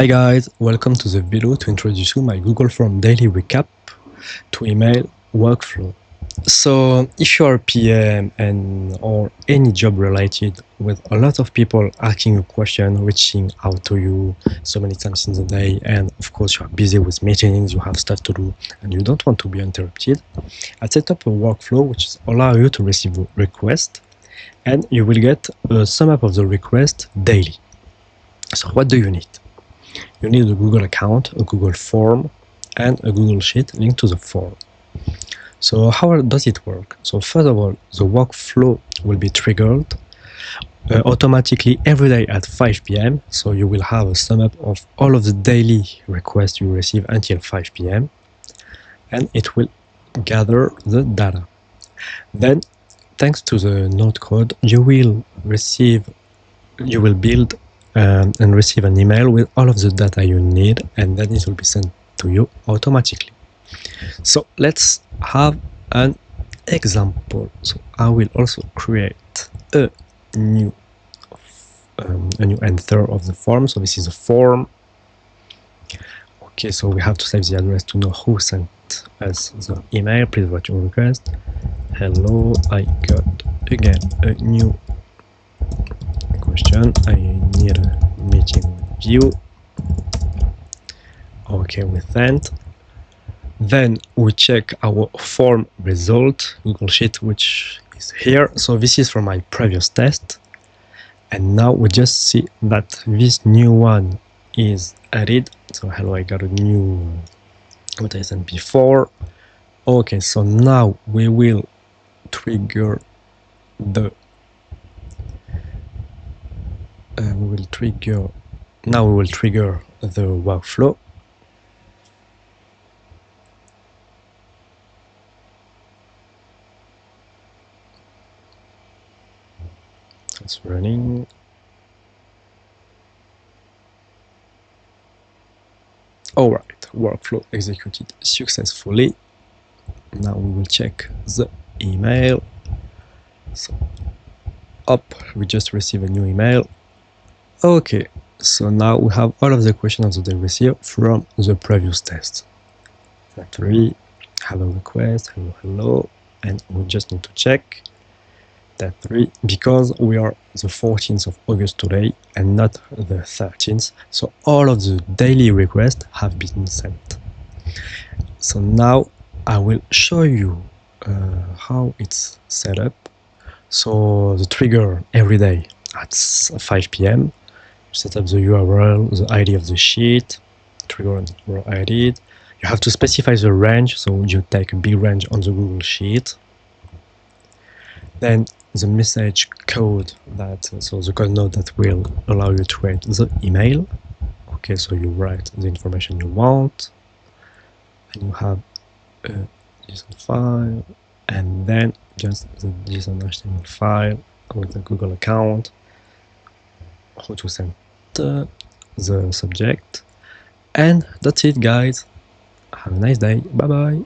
Hi guys, welcome to the video to introduce you my Google Form daily recap to email workflow. So if you are a PM and or any job related with a lot of people asking you question, reaching out to you so many times in the day, and of course you are busy with meetings, you have stuff to do and you don't want to be interrupted, I set up a workflow which allows you to receive requests and you will get a sum up of the request daily. So what do you need? You need a Google account, a Google form, and a Google Sheet linked to the form. So how does it work? So first of all, the workflow will be triggered automatically every day at 5 p.m. So you will have a sum up of all of the daily requests you receive until 5 p.m. and it will gather the data. Then, thanks to the node code, you will build and receive an email with all of the data you need, and then it will be sent to you automatically. So let's have an example. So I will also create a new enter of the form. So this is a form. Okay, so we have to save the address to know who sent us the email. Please write your request. Hello, I got again a new question. I need a meeting with you. Okay, we sent. Then we check our form result, Google Sheet, which is here. So this is from my previous test. And now we just see that this new one is added. So hello, I got a new what I sent before. Okay, so now we will trigger the we will trigger the workflow. It's running. Alright, workflow executed successfully. Now we will check the email. So up, we just received a new email. Okay, so now we have all of the questions that they received from the previous test. Factory, have a request, hello, and we just need to check that 3 because we are the 14th of August today and not the 13th. So all of the daily requests have been sent. So now I will show you how it's set up. So the trigger every day at 5 p.m. Set up the URL, the ID of the sheet, trigger and ID. You have to specify the range, so you take a big range on the Google Sheet. Then the message code so the code node that will allow you to write the email. Okay, so you write the information you want, and you have a JSON file, and then just the JSON HTML file with the Google account, how to send the subject, and that's it, guys. Have a nice day. Bye bye.